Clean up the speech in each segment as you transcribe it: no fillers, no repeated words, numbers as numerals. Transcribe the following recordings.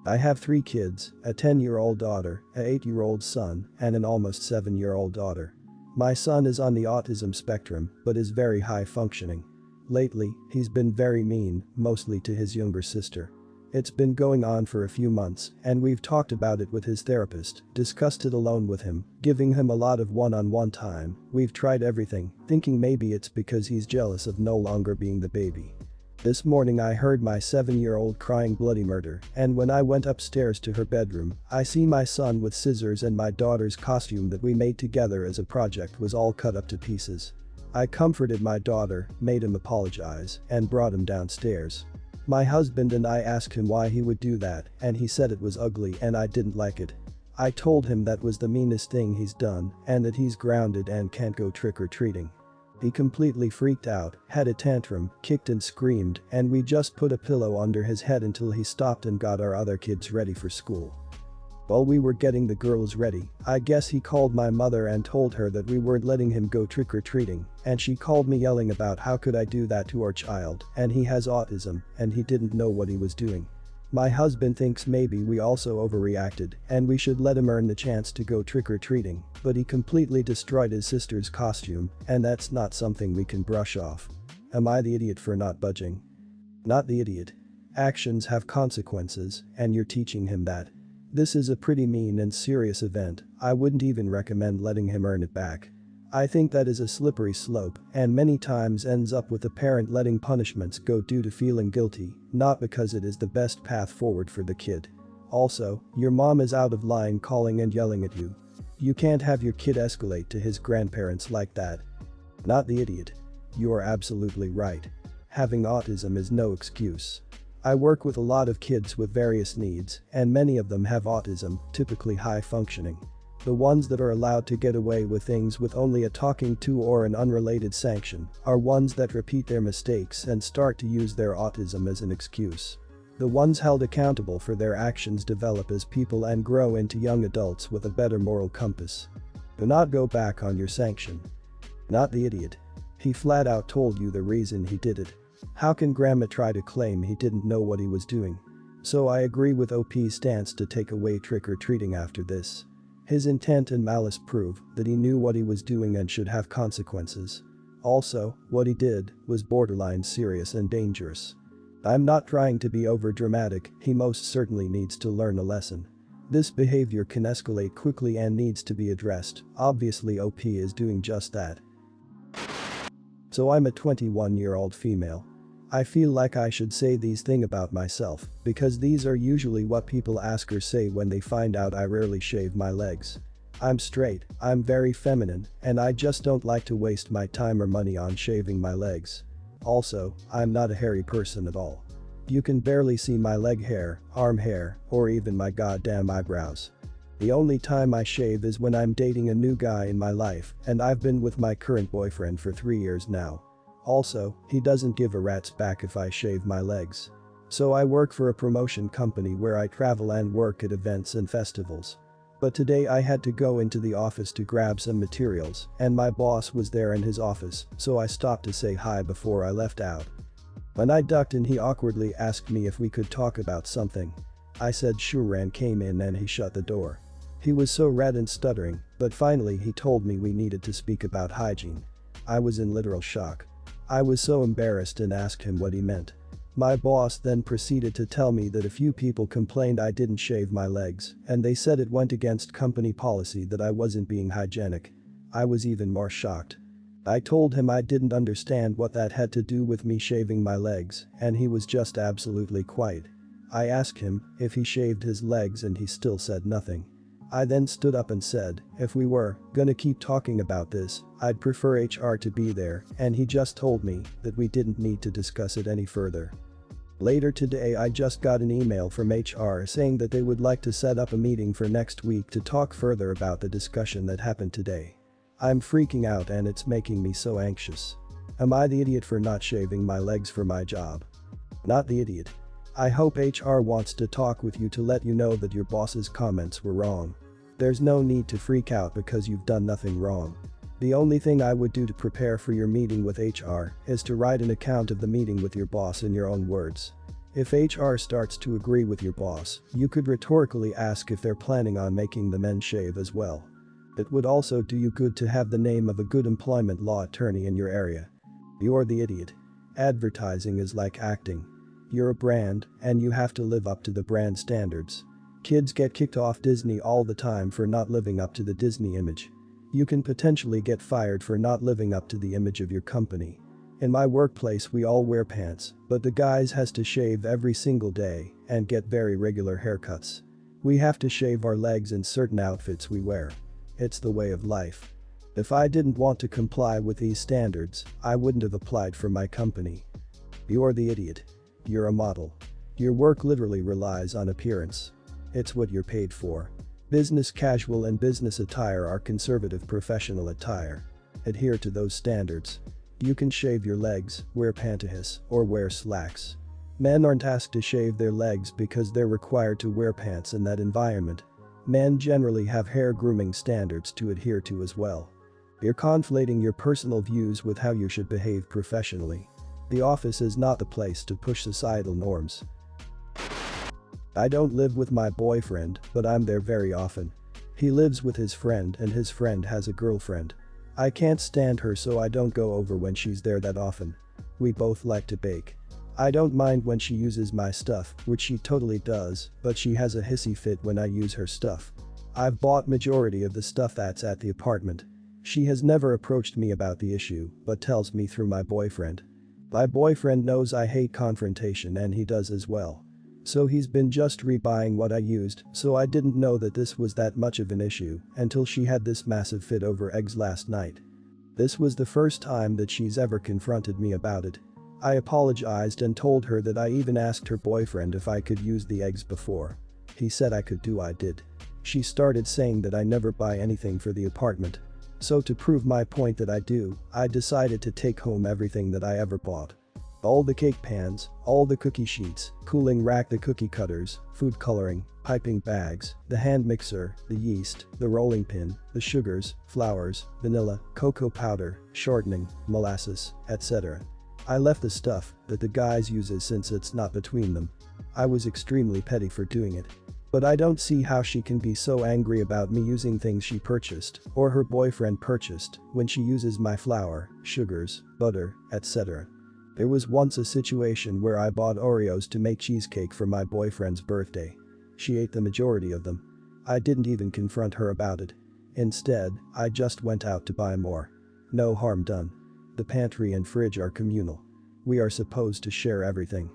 I have 3 kids, a 10-year-old daughter, a 8-year-old son, and an almost 7-year-old daughter. My son is on the autism spectrum, but is very high functioning. Lately, he's been very mean, mostly to his younger sister. It's been going on for a few months, and we've talked about it with his therapist, discussed it alone with him, giving him a lot of one-on-one time. We've tried everything, thinking maybe it's because he's jealous of no longer being the baby. This morning I heard my 7-year-old crying bloody murder, and when I went upstairs to her bedroom, I see my son with scissors and my daughter's costume that we made together as a project was all cut up to pieces. I comforted my daughter, made him apologize, and brought him downstairs. My husband and I asked him why he would do that, and he said it was ugly and I didn't like it. I told him that was the meanest thing he's done and that he's grounded and can't go trick-or-treating. He completely freaked out, had a tantrum, kicked and screamed, and we just put a pillow under his head until he stopped and got our other kids ready for school. While we were getting the girls ready, I guess he called my mother and told her that we weren't letting him go trick-or-treating, and she called me yelling about how could I do that to our child, and he has autism, and he didn't know what he was doing. My husband thinks maybe we also overreacted and we should let him earn the chance to go trick-or-treating, but he completely destroyed his sister's costume, and that's not something we can brush off. Am I the idiot for not budging? Not the idiot. Actions have consequences, and you're teaching him that. This is a pretty mean and serious event. I wouldn't even recommend letting him earn it back. I think that is a slippery slope and many times ends up with the parent letting punishments go due to feeling guilty, not because it is the best path forward for the kid. Also, your mom is out of line calling and yelling at you. You can't have your kid escalate to his grandparents like that. Not the idiot. You are absolutely right. Having autism is no excuse. I work with a lot of kids with various needs, and many of them have autism, typically high functioning. The ones that are allowed to get away with things with only a talking to or an unrelated sanction are ones that repeat their mistakes and start to use their autism as an excuse. The ones held accountable for their actions develop as people and grow into young adults with a better moral compass. Do not go back on your sanction. Not the idiot. He flat out told you the reason he did it. How can grandma try to claim he didn't know what he was doing? So I agree with OP's stance to take away trick-or-treating after this. His intent and malice prove that he knew what he was doing and should have consequences. Also, what he did was borderline serious and dangerous. I'm not trying to be overdramatic, he most certainly needs to learn a lesson. This behavior can escalate quickly and needs to be addressed. Obviously OP is doing just that. So I'm a 21-year-old female. I feel like I should say these things about myself, because these are usually what people ask or say when they find out I rarely shave my legs. I'm straight, I'm very feminine, and I just don't like to waste my time or money on shaving my legs. Also, I'm not a hairy person at all. You can barely see my leg hair, arm hair, or even my goddamn eyebrows. The only time I shave is when I'm dating a new guy in my life, and I've been with my current boyfriend for 3 years now. Also, he doesn't give a rat's back if I shave my legs. So I work for a promotion company where I travel and work at events and festivals. But today I had to go into the office to grab some materials, and my boss was there in his office, so I stopped to say hi before I left out. When I ducked in, he awkwardly asked me if we could talk about something. I said sure and came in, and he shut the door. He was so red and stuttering, but finally he told me we needed to speak about hygiene. I was in literal shock. I was so embarrassed and asked him what he meant. My boss then proceeded to tell me that a few people complained I didn't shave my legs, and they said it went against company policy that I wasn't being hygienic. I was even more shocked. I told him I didn't understand what that had to do with me shaving my legs, and he was just absolutely quiet. I asked him if he shaved his legs and he still said nothing. I then stood up and said, if we were gonna keep talking about this, I'd prefer HR to be there, and he just told me that we didn't need to discuss it any further. Later today I just got an email from HR saying that they would like to set up a meeting for next week to talk further about the discussion that happened today. I'm freaking out and it's making me so anxious. Am I the idiot for not shaving my legs for my job? Not the idiot. I hope HR wants to talk with you to let you know that your boss's comments were wrong. There's no need to freak out because you've done nothing wrong. The only thing I would do to prepare for your meeting with HR is to write an account of the meeting with your boss in your own words. If HR starts to agree with your boss, you could rhetorically ask if they're planning on making the men shave as well. It would also do you good to have the name of a good employment law attorney in your area. You're the idiot. Advertising is like acting. You're a brand, and you have to live up to the brand standards. Kids get kicked off Disney all the time for not living up to the Disney image. You can potentially get fired for not living up to the image of your company. In my workplace we all wear pants, but the guys has to shave every single day and get very regular haircuts. We have to shave our legs in certain outfits we wear. It's the way of life. If I didn't want to comply with these standards, I wouldn't have applied for my company. You're the idiot. You're a model. Your work literally relies on appearance. It's what you're paid for. Business casual and business attire are conservative professional attire. Adhere to those standards. You can shave your legs, wear pantyhose, or wear slacks. Men aren't asked to shave their legs because they're required to wear pants in that environment. Men generally have hair grooming standards to adhere to as well. You're conflating your personal views with how you should behave professionally. The office is not the place to push societal norms. I don't live with my boyfriend, but I'm there very often. He lives with his friend and his friend has a girlfriend. I can't stand her so I don't go over when she's there that often. We both like to bake. I don't mind when she uses my stuff, which she totally does, but she has a hissy fit when I use her stuff. I've bought majority of the stuff that's at the apartment. She has never approached me about the issue, but tells me through my boyfriend. My boyfriend knows I hate confrontation and he does as well. So he's been just rebuying what I used, so I didn't know that this was that much of an issue until she had this massive fit over eggs last night. This was the first time that she's ever confronted me about it. I apologized and told her that I even asked her boyfriend if I could use the eggs before. He said I could do. I did. She started saying that I never buy anything for the apartment. So to prove my point that I do, I decided to take home everything that I ever bought. All the cake pans, all the cookie sheets, cooling rack, the cookie cutters, food coloring, piping bags, the hand mixer, the yeast, the rolling pin, the sugars, flours, vanilla, cocoa powder, shortening, molasses, etc. I left the stuff that the guys uses since it's not between them. I was extremely petty for doing it. But I don't see how she can be so angry about me using things she purchased or her boyfriend purchased when she uses my flour, sugars, butter, etc. There was once a situation where I bought Oreos to make cheesecake for my boyfriend's birthday. She ate the majority of them. I didn't even confront her about it. Instead, I just went out to buy more. No harm done. The pantry and fridge are communal. We are supposed to share everything.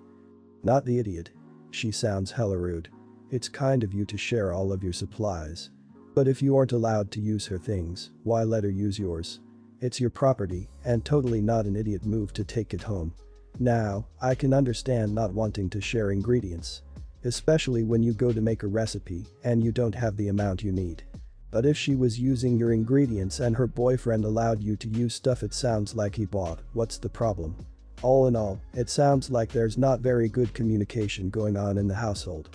Not the idiot. She sounds hella rude. It's kind of you to share all of your supplies. But if you aren't allowed to use her things, why let her use yours? It's your property, and totally not an idiot move to take it home. Now, I can understand not wanting to share ingredients. Especially when you go to make a recipe and you don't have the amount you need. But if she was using your ingredients and her boyfriend allowed you to use stuff it sounds like he bought, what's the problem? All in all, it sounds like there's not very good communication going on in the household.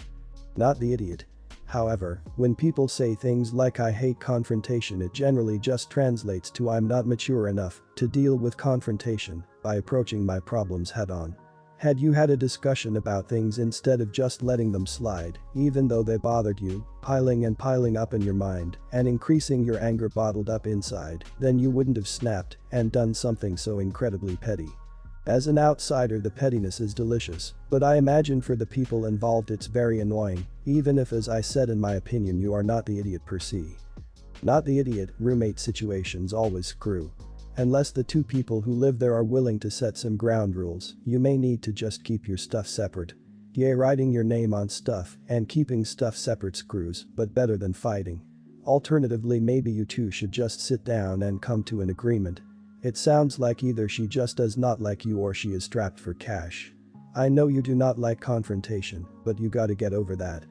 Not the idiot. However, when people say things like I hate confrontation, it generally just translates to I'm not mature enough to deal with confrontation by approaching my problems head on. Had you had a discussion about things instead of just letting them slide, even though they bothered you, piling and piling up in your mind and increasing your anger bottled up inside, then you wouldn't have snapped and done something so incredibly petty. As an outsider, the pettiness is delicious, but I imagine for the people involved it's very annoying, even if, as I said, in my opinion, you are not the idiot per se. Not the idiot, roommate situations always screw. Unless the two people who live there are willing to set some ground rules, you may need to just keep your stuff separate. Yeah, writing your name on stuff and keeping stuff separate screws, but better than fighting. Alternatively, maybe you two should just sit down and come to an agreement. It sounds like either she just does not like you or she is strapped for cash. I know you do not like confrontation, but you gotta get over that.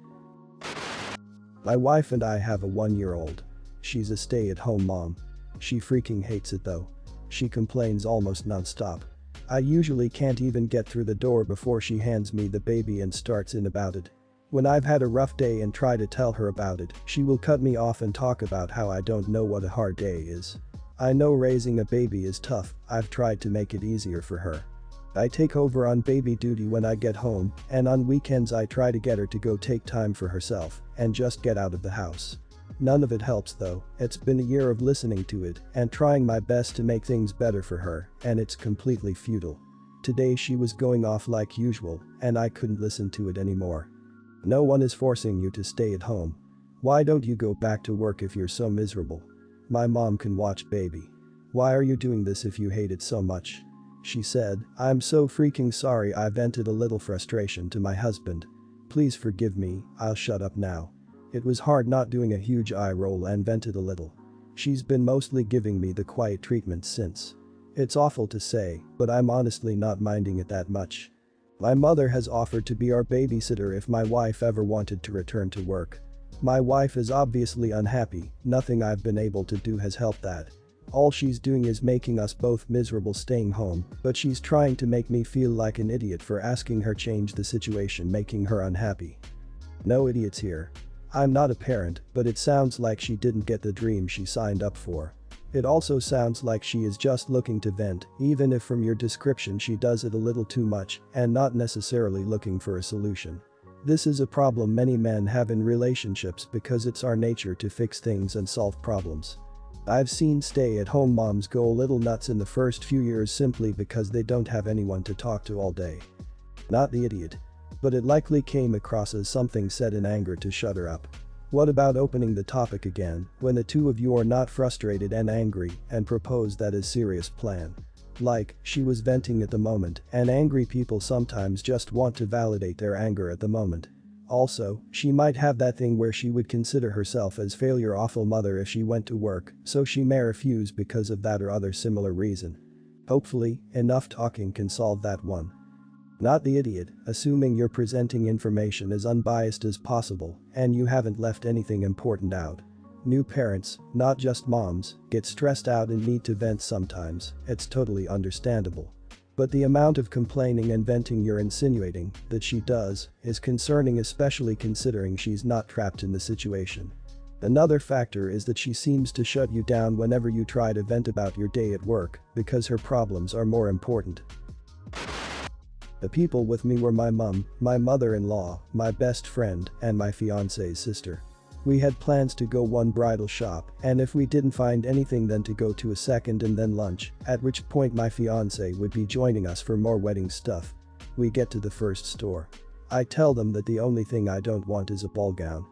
My wife and I have a 1-year-old. She's a stay-at-home mom. She freaking hates it though. She complains almost non-stop. I usually can't even get through the door before she hands me the baby and starts in about it. When I've had a rough day and try to tell her about it, she will cut me off and talk about how I don't know what a hard day is. I know raising a baby is tough, I've tried to make it easier for her. I take over on baby duty when I get home, and on weekends I try to get her to go take time for herself and just get out of the house. None of it helps though. It's been a year of listening to it and trying my best to make things better for her, and it's completely futile. Today she was going off like usual, and I couldn't listen to it anymore. No one is forcing you to stay at home. Why don't you go back to work if you're so miserable? My mom can watch baby. Why are you doing this if you hate it so much? She said, I'm so freaking sorry. I vented a little frustration to my husband. Please forgive me, I'll shut up now. It was hard not doing a huge eye roll and vented a little. She's been mostly giving me the quiet treatment since. It's awful to say, but I'm honestly not minding it that much. My mother has offered to be our babysitter if my wife ever wanted to return to work. My wife is obviously unhappy, nothing I've been able to do has helped that. All she's doing is making us both miserable staying home, but she's trying to make me feel like an idiot for asking her change the situation making her unhappy. No idiots here. I'm not a parent, but it sounds like she didn't get the dream she signed up for. It also sounds like she is just looking to vent, even if from your description she does it a little too much and not necessarily looking for a solution. This is a problem many men have in relationships because it's our nature to fix things and solve problems. I've seen stay-at-home moms go a little nuts in the first few years simply because they don't have anyone to talk to all day. Not the idiot. But it likely came across as something said in anger to shut her up. What about opening the topic again when the two of you are not frustrated and angry and propose that as serious plan? Like, she was venting at the moment, and angry people sometimes just want to validate their anger at the moment. Also, she might have that thing where she would consider herself as failure awful mother if she went to work, so she may refuse because of that or other similar reason. Hopefully, enough talking can solve that one. Not the idiot, assuming you're presenting information as unbiased as possible and you haven't left anything important out. New parents, not just moms, get stressed out and need to vent sometimes, it's totally understandable. But the amount of complaining and venting you're insinuating that she does is concerning, especially considering she's not trapped in the situation. Another factor is that she seems to shut you down whenever you try to vent about your day at work because her problems are more important. The people with me were my mom, my mother-in-law, my best friend, and my fiance's sister. We had plans to go one bridal shop, and if we didn't find anything then to go to a second and then lunch, at which point my fiance would be joining us for more wedding stuff. We get to the first store. I tell them that the only thing I don't want is a ball gown.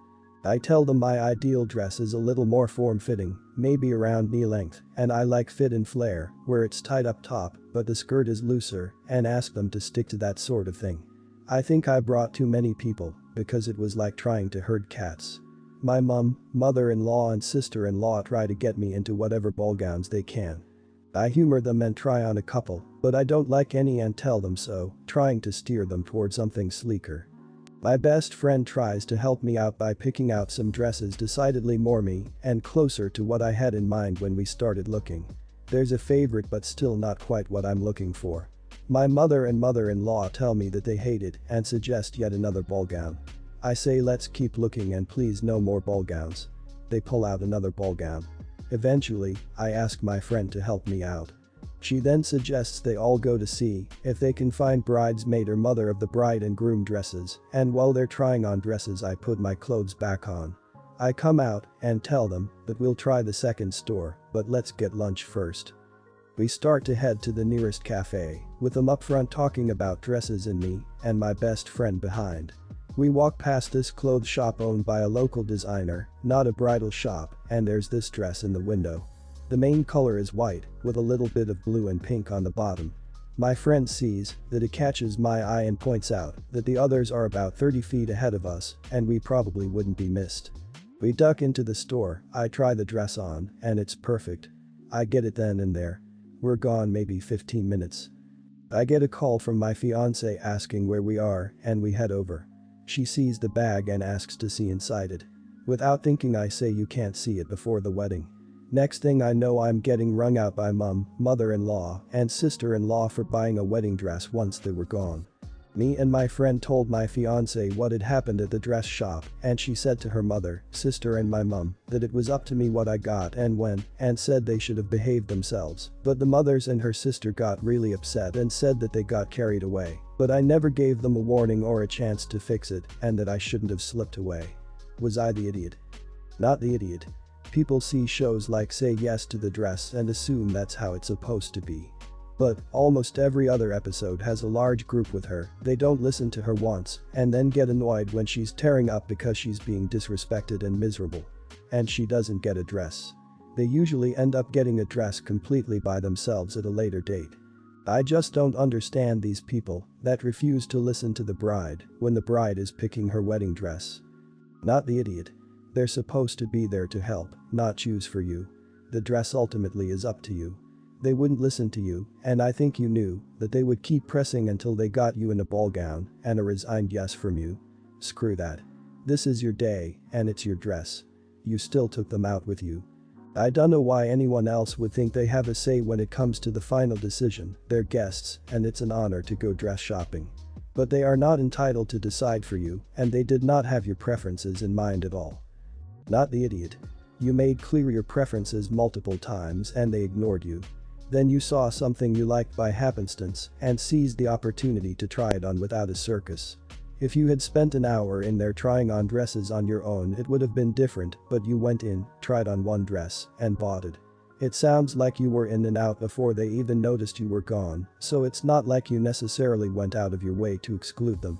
I tell them my ideal dress is a little more form-fitting, maybe around knee length, and I like fit and flare, where it's tied up top, but the skirt is looser, and ask them to stick to that sort of thing. I think I brought too many people, because it was like trying to herd cats. My mom, mother-in-law and sister-in-law try to get me into whatever ball gowns they can. I humor them and try on a couple, but I don't like any and tell them so, trying to steer them toward something sleeker. My best friend tries to help me out by picking out some dresses decidedly more me and closer to what I had in mind when we started looking. There's a favorite but still not quite what I'm looking for. My mother and mother-in-law tell me that they hate it and suggest yet another ball gown. I say let's keep looking and please no more ball gowns. They pull out another ball gown. Eventually, I ask my friend to help me out. She then suggests they all go to see if they can find bridesmaid or mother of the bride and groom dresses, and while they're trying on dresses I put my clothes back on. I come out and tell them that we'll try the second store, but let's get lunch first. We start to head to the nearest cafe, with them up front talking about dresses and me and my best friend behind. We walk past this clothes shop owned by a local designer, not a bridal shop, and there's this dress in the window. The main color is white, with a little bit of blue and pink on the bottom. My friend sees that it catches my eye and points out that the others are about 30 feet ahead of us, and we probably wouldn't be missed. We duck into the store, I try the dress on, and it's perfect. I get it then and there. We're gone maybe 15 minutes. I get a call from my fiance asking where we are, and we head over. She sees the bag and asks to see inside it. Without thinking I say you can't see it before the wedding. Next thing I know I'm getting wrung out by mom, mother-in-law, and sister-in-law for buying a wedding dress once they were gone. Me and my friend told my fiancée what had happened at the dress shop, and she said to her mother, sister and my mum that it was up to me what I got and when, and said they should have behaved themselves. But the mothers and her sister got really upset and said that they got carried away. But I never gave them a warning or a chance to fix it, and that I shouldn't have slipped away. Was I the idiot? Not the idiot. People see shows like Say Yes to the Dress and assume that's how it's supposed to be. But almost every other episode has a large group with her. They don't listen to her once and then get annoyed when she's tearing up because she's being disrespected and miserable. And she doesn't get a dress. They usually end up getting a dress completely by themselves at a later date. I just don't understand these people that refuse to listen to the bride when the bride is picking her wedding dress. Not the idiot. They're supposed to be there to help, not choose for you. The dress ultimately is up to you. They wouldn't listen to you, and I think you knew that they would keep pressing until they got you in a ball gown and a resigned yes from you. Screw that. This is your day, and it's your dress. You still took them out with you. I don't know why anyone else would think they have a say when it comes to the final decision. They're guests, and it's an honor to go dress shopping. But they are not entitled to decide for you, and they did not have your preferences in mind at all. Not the idiot. You made clear your preferences multiple times and they ignored you. Then you saw something you liked by happenstance and seized the opportunity to try it on without a circus. If you had spent an hour in there trying on dresses on your own, it would have been different, but you went in, tried on one dress, and bought it. It sounds like you were in and out before they even noticed you were gone, so it's not like you necessarily went out of your way to exclude them.